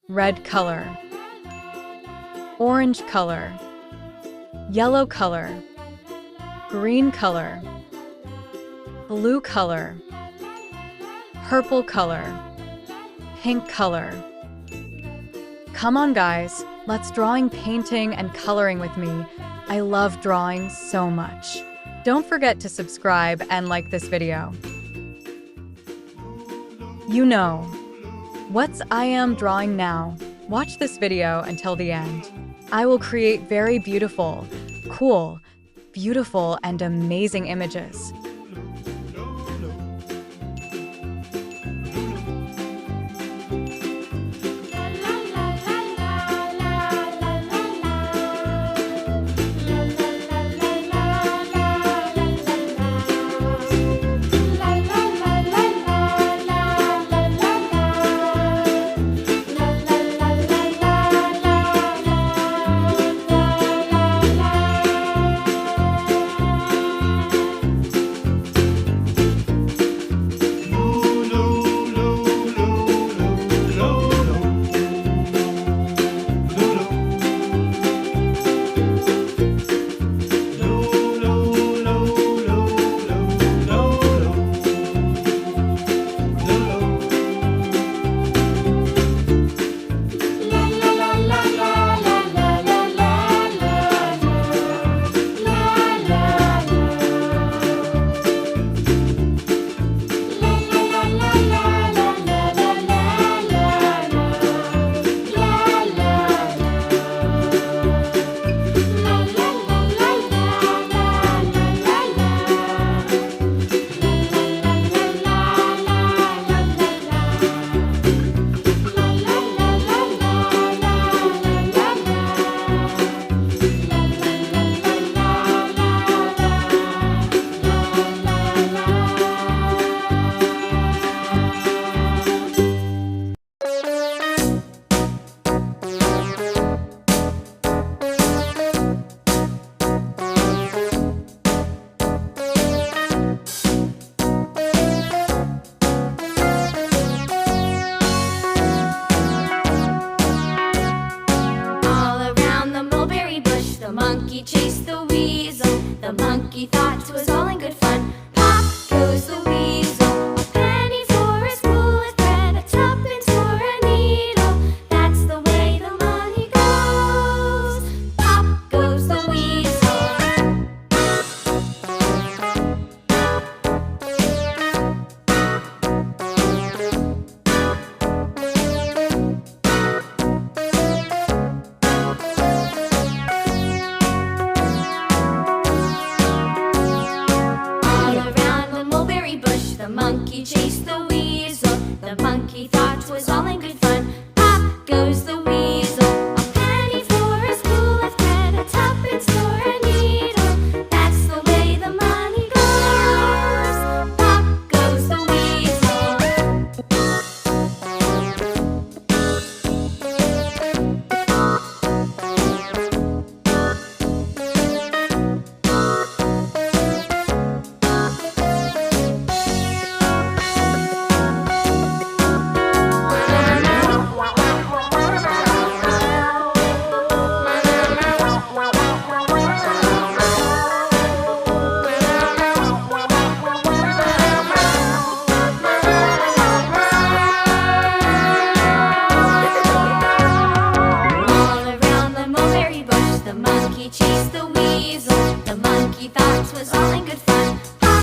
red color, orange color, yellow color, green color, blue color, purple color, pink color. Come on guys, let's drawing, painting, and coloring with me. I love drawing so much. Don't forget to subscribe and like this video. You know, what's I am drawing now? Watch this video until the end. I will create very beautiful, cool, beautiful, and amazing images. The monkey chased the weasel. The monkey thought 'twas all in good fun. Pop goes the weasel. A penny for a spool of thread, a tuppence for a needle. That's the way the money goes. Pop goes the weasel. The monkey chased the weasel. The monkey thought 'twas all in good fun. Pop goes the weasel. A penny for a spool of thread, a tuppence for a needle. That's the way the money goes. Pop goes the weasel. The monkey chased the weasel. The monkey thought 'twas all in good fun.